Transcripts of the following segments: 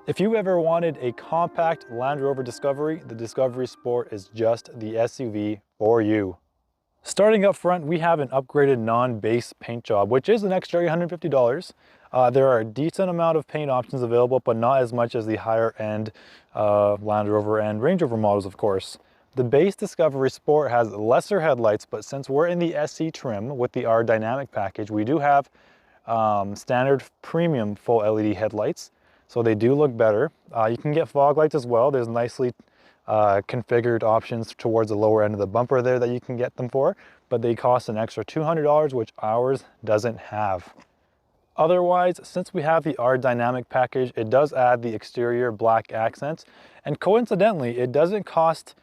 If you ever wanted a compact Land Rover Discovery, the Discovery Sport is just the SUV for you. Starting up front, we have an upgraded non-base paint job, which is an extra $850. There are a decent amount of paint options available, but not as much as the higher end Land Rover and Range Rover models, of course. The base Discovery Sport has lesser headlights, but since we're in the SE trim with the R Dynamic package, we do have standard premium full LED headlights, so they do look better. You can get fog lights as well. There's nicely configured options towards the lower end of the bumper there that you can get them for, but they cost an extra $200, which ours doesn't have. Otherwise, since we have the R Dynamic package, it does add the exterior black accents, and coincidentally, it doesn't cost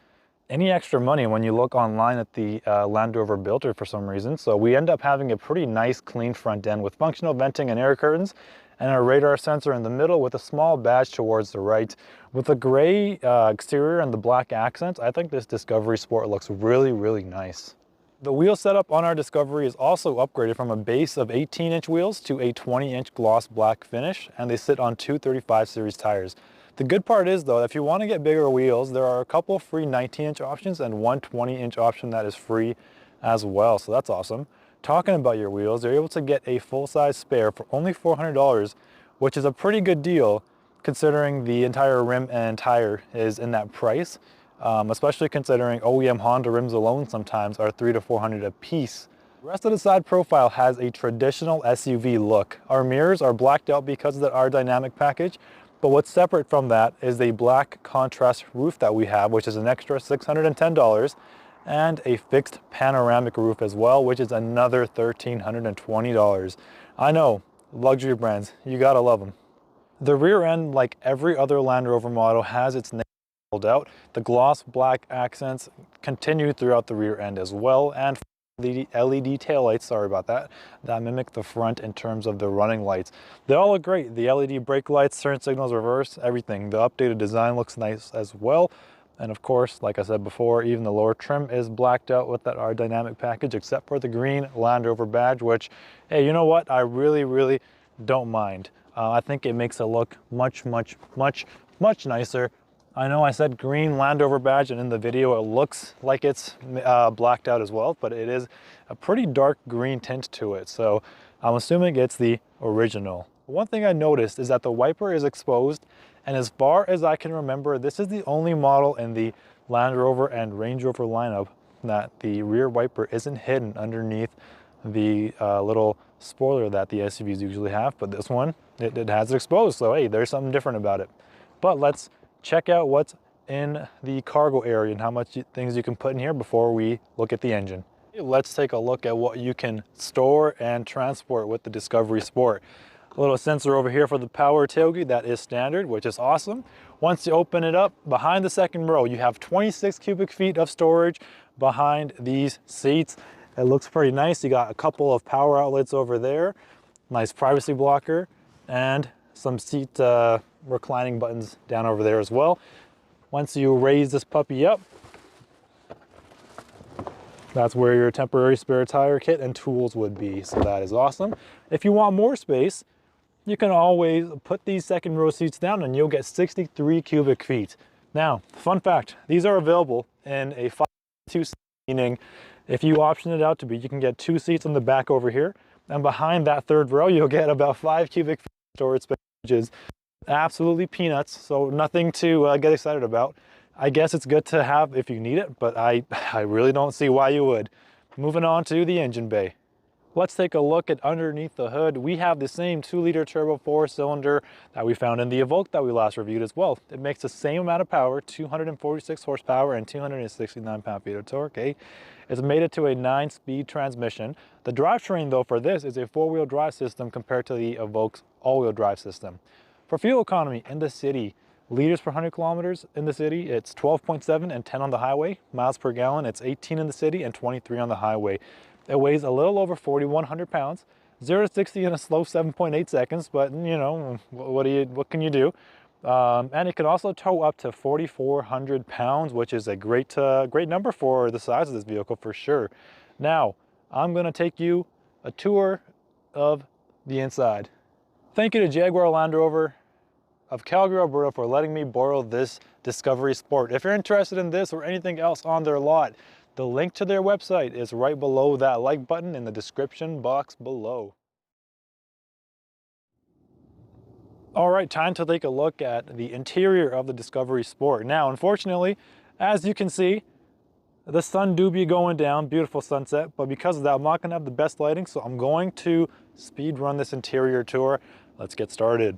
any extra money when you look online at the Land Rover builder for some reason. So we end up having a pretty nice clean front end with functional venting and air curtains, and a radar sensor in the middle with a small badge towards the right. With the gray exterior and the black accents, I think this Discovery Sport looks really, really nice. The wheel setup on our Discovery is also upgraded from a base of 18-inch wheels to a 20-inch gloss black finish, and they sit on two 35 series tires. The good part is though, if you want to get bigger wheels, there are a couple of free 19-inch options and one 20-inch option that is free as well, so that's awesome. Talking about your wheels, you're able to get a full-size spare for only $400, which is a pretty good deal considering the entire rim and tire is in that price, especially considering OEM Honda rims alone sometimes are $300 to $400 a piece. The rest of the side profile has a traditional SUV look. Our mirrors are blacked out because of the R Dynamic package, but what's separate from that is the black contrast roof that we have, which is an extra $610, and a fixed panoramic roof as well, which is another $1,320. I know, luxury brands, you gotta love them. The rear end, like every other Land Rover model, has its name pulled out. The gloss black accents continue throughout the rear end as well, and the LED taillights, sorry about that mimic the front in terms of the running lights. They all look great. The LED brake lights, turn signals, reverse, everything. The updated design looks nice as well. And of course, like I said before, even the lower trim is blacked out with that R Dynamic package, except for the green Land Rover badge, which, hey, you know what? I really, really don't mind. I think it makes it look much, much, much, much nicer. I know I said green Land Rover badge, and in the video it looks like it's blacked out as well, but it is a pretty dark green tint to it, so I'm assuming it's the original. One thing I noticed is that the wiper is exposed, and as far as I can remember, this is the only model in the Land Rover and Range Rover lineup that the rear wiper isn't hidden underneath the little spoiler that the SUVs usually have, but this one, it has it exposed, so hey, there's something different about it. But let's check out what's in the cargo area and how much things you can put in here before we look at the engine. Let's take a look at what you can store and transport with the Discovery Sport. A little sensor over here for the power tailgate, that is standard, which is awesome. Once you open it up, behind the second row, you have 26 cubic feet of storage behind these seats. It looks pretty nice. You got a couple of power outlets over there, nice privacy blocker, and some seat reclining buttons down over there as well. Once you raise this puppy up, that's where your temporary spare tire kit and tools would be, so that is awesome. If you want more space, you can always put these second row seats down and you'll get 63 cubic feet. Now, fun fact, these are available in a 5-2 seat, meaning if you option it out to be, you can get 2 seats on the back over here, and behind that third row, you'll get about 5 cubic feet storage space, which is absolutely peanuts, so nothing to get excited about. I guess it's good to have if you need it, but I really don't see why you would. Moving on to the engine bay. Let's take a look at underneath the hood. We have the same 2-liter turbo 4-cylinder that we found in the Evoque that we last reviewed as well. It makes the same amount of power, 246 horsepower and 269 pound-feet of torque. It's made it to a 9-speed transmission. The drivetrain though for this is a 4-wheel drive system compared to the Evoque's all-wheel drive system. For fuel economy in the city, liters per 100 kilometers in the city, it's 12.7 and 10 on the highway. Miles per gallon, it's 18 in the city and 23 on the highway. It weighs a little over 4,100 pounds, 0 to 60 in a slow 7.8 seconds, but you know, what can you do? And it can also tow up to 4,400 pounds, which is a great number for the size of this vehicle for sure. Now, I'm gonna take you a tour of the inside. Thank you to Jaguar Land Rover. of Calgary, Alberta for letting me borrow this Discovery Sport. If you're interested in this or anything else on their lot, the link to their website is right below that like button in the description box below. All right, time to take a look at the interior of the Discovery Sport. Now, unfortunately, as you can see, the sun do be going down, beautiful sunset, but because of that, I'm not gonna have the best lighting, so I'm going to speed run this interior tour. Let's get started.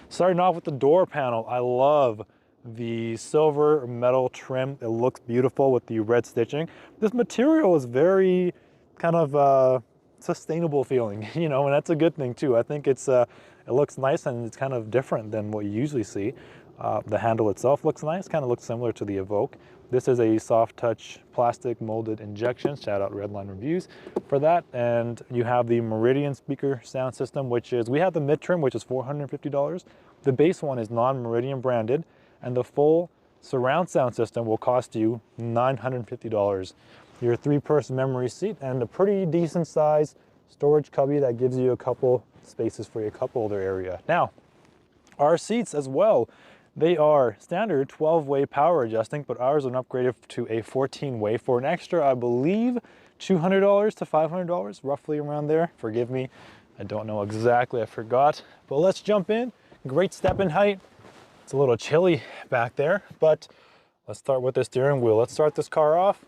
Starting off with the door panel, I love the silver metal trim. It looks beautiful with the red stitching. This material is very kind of sustainable feeling, you know, and that's a good thing too. I think it looks nice and it's kind of different than what you usually see. The handle itself looks nice, kind of looks similar to the Evoque. This is a soft touch plastic molded injection. Shout out Redline Reviews for that. And you have the Meridian speaker sound system, which is, we have the mid trim, which is $450. The base one is non-Meridian branded, and the full surround sound system will cost you $950. Your 3-person memory seat and a pretty decent size storage cubby that gives you a couple spaces for your cup holder area. Now, our seats as well, they are standard 12-way power adjusting, but ours are upgraded to a 14-way for an extra, I believe, $200 to $500, roughly around there. Forgive me, I don't know exactly, I forgot. But let's jump in. Great step in height. It's a little chilly back there, but let's start with the steering wheel. Let's start this car off.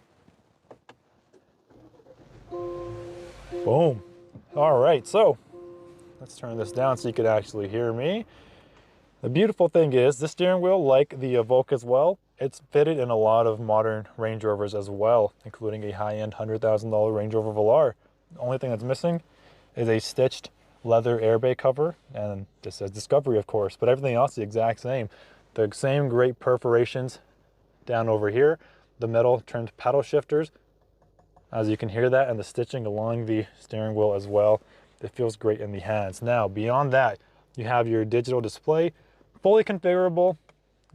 Boom. All right, so let's turn this down so you could actually hear me. The beautiful thing is the steering wheel, like the Evoque as well, it's fitted in a lot of modern Range Rovers as well, including a high-end $100,000 Range Rover Velar. The only thing that's missing is a stitched leather airbag cover, and this says Discovery, of course, but everything else is the exact same. The same great perforations down over here, the metal trimmed paddle shifters, as you can hear that, and the stitching along the steering wheel as well. It feels great in the hands. Now, beyond that, you have your digital display, fully configurable,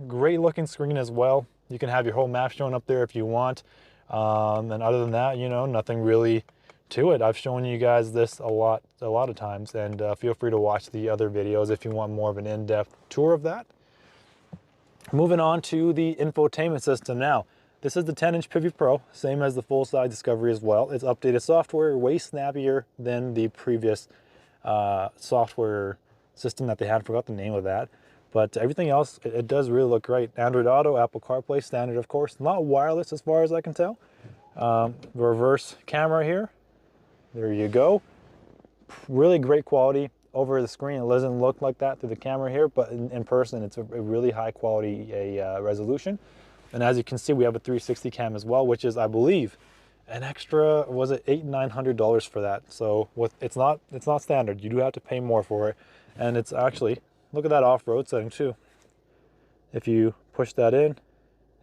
great looking screen as well. You can have your whole map shown up there if you want. And other than that, you know, nothing really to it. I've shown you guys this a lot of times, and feel free to watch the other videos if you want more of an in-depth tour of that. Moving on to the infotainment system now. This is the 10-inch Pivot Pro, same as the full-size Discovery as well. It's updated software, way snappier than the previous software system that they had. Forgot the name of that. But everything else, it does really look great. Android Auto, Apple CarPlay, standard of course. Not wireless as far as I can tell. Reverse camera here. There you go. Really great quality. Over the screen, it doesn't look like that through the camera here, but in person, it's a really high quality resolution. And as you can see, we have a 360 cam as well, which is, I believe, an extra, was it $800-900 for that? So it's not standard. You do have to pay more for it. And it's actually, look at that off-road setting too. If you push that in,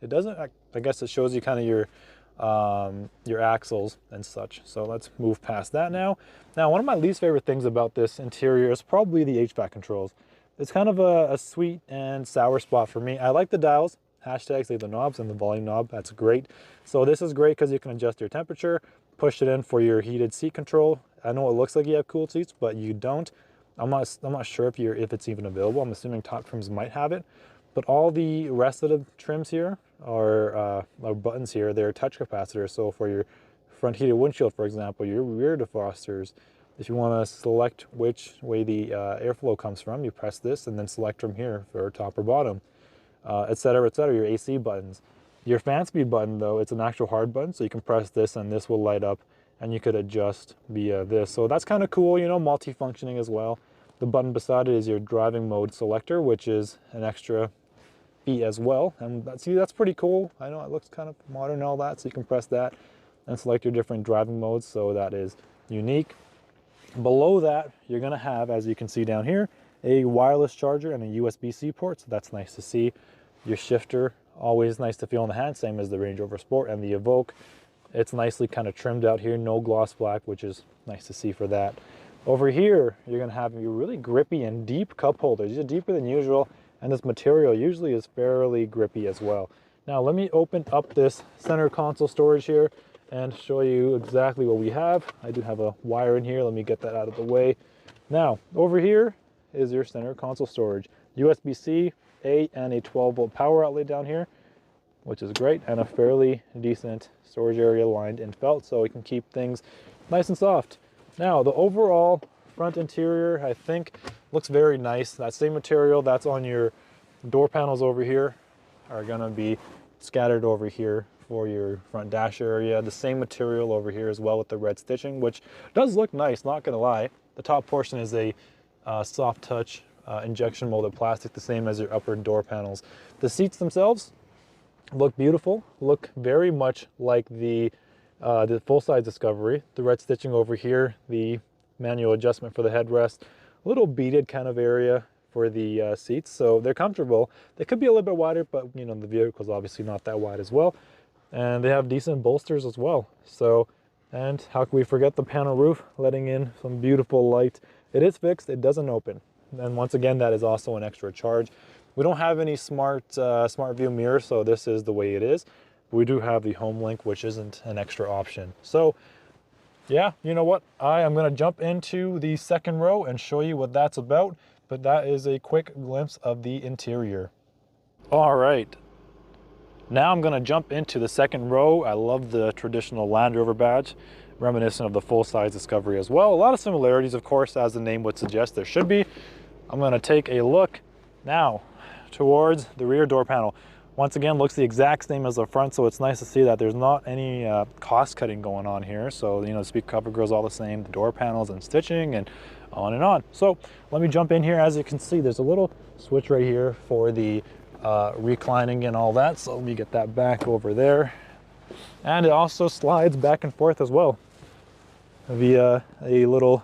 it doesn't, I guess it shows you kind of your axles and such. So let's move past that now. Now, one of my least favorite things about this interior is probably the HVAC controls. It's kind of a sweet and sour spot for me. I like the dials, hashtags, like the knobs and the volume knob. That's great. So this is great because you can adjust your temperature, push it in for your heated seat control. I know it looks like you have cooled seats, but you don't. I'm not sure if it's even available. I'm assuming top trims might have it, but all the rest of the trims here are buttons here. They're touch capacitors. So for your front heated windshield, for example, your rear defrosters, if you want to select which way the airflow comes from, you press this and then select from here for top or bottom, etc., etc. Your AC buttons. Your fan speed button, though, it's an actual hard button, so you can press this and this will light up, and you could adjust via this. So that's kind of cool, you know, multi-functioning as well. The button beside it is your driving mode selector, which is an extra fee as well. And see, that's pretty cool. I know it looks kind of modern and all that, so you can press that and select your different driving modes. So that is unique. Below that, you're gonna have, as you can see down here, a wireless charger and a USB-C port. So that's nice to see. Your shifter, always nice to feel in the hand, same as the Range Rover Sport and the Evoque. It's nicely kind of trimmed out here, no gloss black, which is nice to see for that. Over here, you're gonna have your really grippy and deep cup holders. These are deeper than usual, and this material usually is fairly grippy as well. Now, let me open up this center console storage here and show you exactly what we have. I do have a wire in here. Let me get that out of the way. Now, over here, is your center console storage. USB-C, A, and a 12-volt power outlet down here, which is great, and a fairly decent storage area lined in felt so we can keep things nice and soft. Now, the overall front interior, I think, looks very nice. That same material that's on your door panels over here are gonna be scattered over here for your front dash area. The same material over here as well with the red stitching, which does look nice, not gonna lie. The top portion is a soft touch injection molded plastic, the same as your upper door panels. The seats themselves look beautiful, look very much like the full-size Discovery. The red stitching over here, the manual adjustment for the headrest, a little beaded kind of area for the seats, so they're comfortable. They could be a little bit wider, but you know, the vehicle's obviously not that wide as well. And they have decent bolsters as well. So, and how can we forget the panel roof, letting in some beautiful light. It is fixed, it doesn't open. And once again, that is also an extra charge. We don't have any smart view mirror, so this is the way it is. We do have the home link, which isn't an extra option. So yeah, you know what? I am gonna jump into the second row and show you what that's about, but that is a quick glimpse of the interior. All right, now I'm gonna jump into the second row. I love the traditional Land Rover badge, reminiscent of the full-size Discovery as well. A lot of similarities, of course, as the name would suggest there should be. I'm gonna take a look now towards the rear door panel. Once again, looks the exact same as the front, so it's nice to see that there's not any cost cutting going on here. So, you know, the speaker cover goes all the same, the door panels and stitching and on and on. So let me jump in here. As you can see, there's a little switch right here for the reclining and all that. So let me get that back over there. And it also slides back and forth as well via a little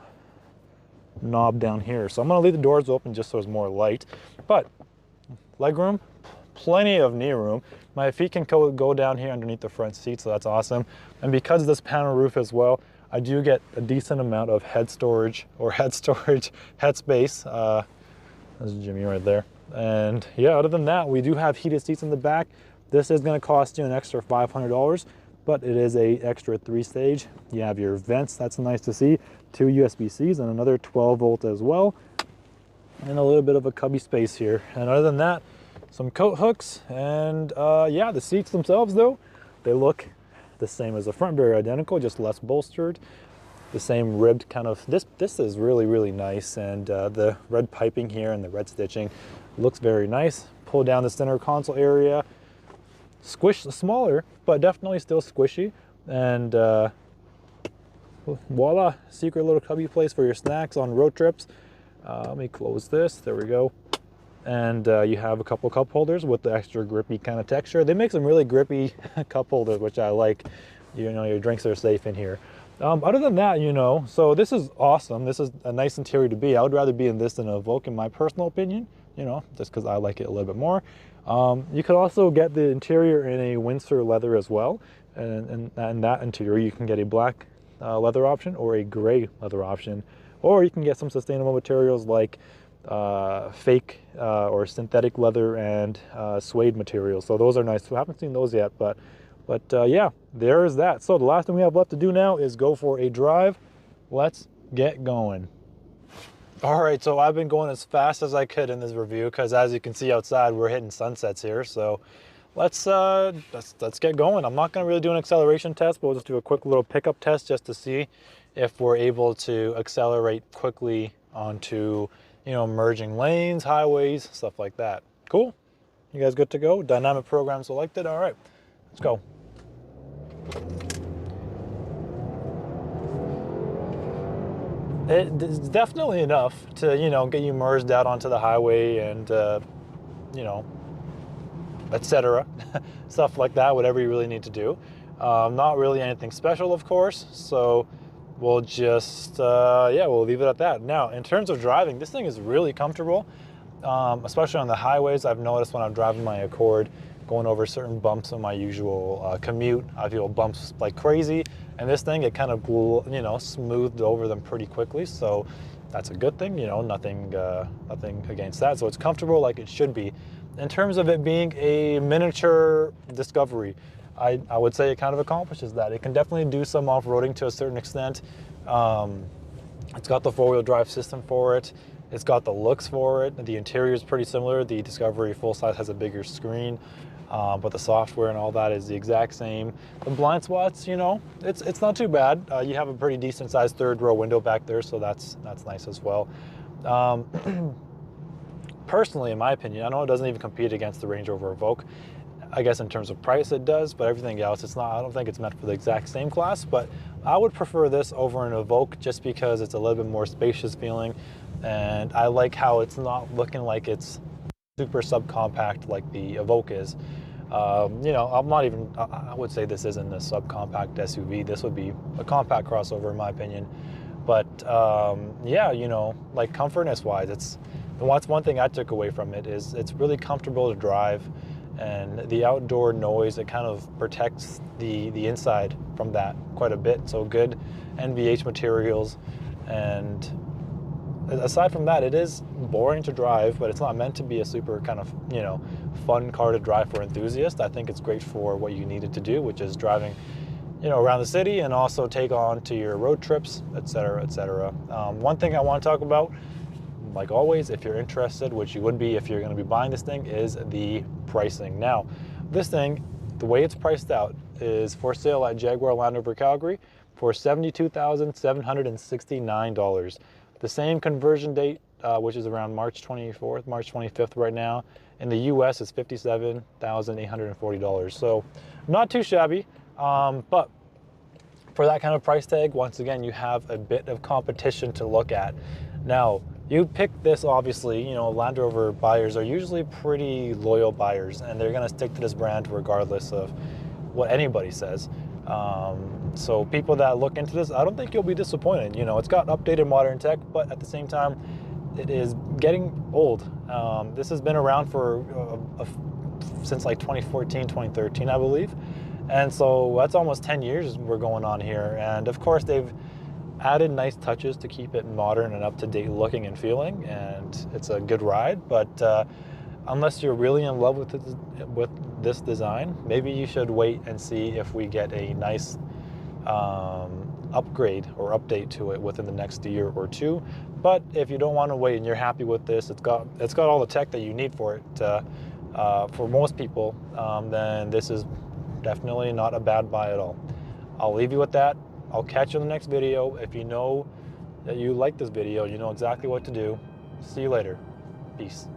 knob down here. So I'm gonna leave the doors open just so there's more light, but legroom, plenty of knee room. My feet can go down here underneath the front seat, so that's awesome. And because of this panel roof as well, I do get a decent amount of head space. There's Jimmy right there. And yeah, other than that, we do have heated seats in the back. This is gonna cost you an extra $500, but it is a extra 3-stage. You have your vents, that's nice to see. 2 USB-Cs and another 12-volt as well. And a little bit of a cubby space here. And other than that, some coat hooks, and yeah, the seats themselves though, they look the same as the front, very identical, just less bolstered. The same ribbed kind of, this is really, really nice. And the red piping here and the red stitching looks very nice. Pull down the center console area, smaller, but definitely still squishy. And voila, secret little cubby place for your snacks on road trips. Let me close this, there we go. And you have a couple cup holders with the extra grippy kind of texture. They make some really grippy cup holders, which I like. You know, your drinks are safe in here. Other than that, you know, so this is awesome. This is a nice interior to be. I would rather be in this than a Evoque, in my personal opinion, you know, just because I like it a little bit more. You could also get the interior in a Windsor leather as well. And that interior, you can get a black leather option or a gray leather option. Or you can get some sustainable materials like fake or synthetic leather and suede materials. So those are nice. We haven't seen those yet, but yeah, there is that. So the last thing we have left to do now is go for a drive. Let's get going. All right, so I've been going as fast as I could in this review because as you can see outside, we're hitting sunsets here. So let's get going. I'm not going to really do an acceleration test, but we'll just do a quick little pickup test just to see if we're able to accelerate quickly onto, you know, merging lanes, highways, stuff like that. Cool? You guys good to go? Dynamic program selected. All right, let's go. It's definitely enough to, you know, get you merged out onto the highway and, you know, etc. Stuff like that, whatever you really need to do. Not really anything special, of course. So we'll just, yeah, we'll leave it at that. Now, in terms of driving, this thing is really comfortable, especially on the highways. I've noticed when I'm driving my Accord, going over certain bumps on my usual commute, I feel bumps like crazy. And this thing, it kind of, you know, smoothed over them pretty quickly. So that's a good thing, you know, nothing against that. So it's comfortable like it should be. In terms of it being a miniature Discovery, I would say it kind of accomplishes that. It can definitely do some off-roading to a certain extent. It's got the 4-wheel drive system for it. It's got the looks for it. The interior is pretty similar. The Discovery full size has a bigger screen, but the software and all that is the exact same. The blind spots, you know, it's not too bad. You have a pretty decent sized third row window back there, so that's nice as well. Personally, in my opinion, I know it doesn't even compete against the Range Rover Evoque. I guess in terms of price it does, but everything else it's not. I don't think it's meant for the exact same class, but I would prefer this over an Evoque just because it's a little bit more spacious feeling, and I like how it's not looking like it's super subcompact like the Evoque is. You know, I'm not even, I would say this isn't a subcompact SUV. This would be a compact crossover in my opinion. But yeah, you know, like comfortness wise, it's one thing I took away from it is it's really comfortable to drive, and the outdoor noise, it kind of protects the inside from that quite a bit. So good NVH materials, and aside from that, it is boring to drive, but it's not meant to be a super kind of, you know, fun car to drive for enthusiasts. I think it's great for what you need it to do, which is driving, you know, around the city and also take on to your road trips, etc., etc. One thing I want to talk about, like always, if you're interested, which you would be if you're going to be buying this thing, is the pricing. Now, this thing, the way it's priced out, is for sale at Jaguar Land Rover Calgary for $72,769. The same conversion date, which is around March 24th, March 25th right now. In the US, is $57,840. So not too shabby, but for that kind of price tag, once again, you have a bit of competition to look at. Now, you pick this, obviously, you know, Land Rover buyers are usually pretty loyal buyers, and they're gonna stick to this brand regardless of what anybody says. So people that look into this, I don't think you'll be disappointed. You know, it's got updated modern tech, but at the same time, it is getting old. This has been around for since like 2014, 2013, I believe. And so that's almost 10 years we're going on here. And of course, they've added nice touches to keep it modern and up to date looking and feeling, and it's a good ride. But unless you're really in love with this design, maybe you should wait and see if we get a nice upgrade or update to it within the next year or two. But if you don't want to wait and you're happy with this, it's got all the tech that you need for it. For most people, then this is definitely not a bad buy at all. I'll leave you with that. I'll catch you in the next video. If you know that you like this video, you know exactly what to do. See you later. Peace.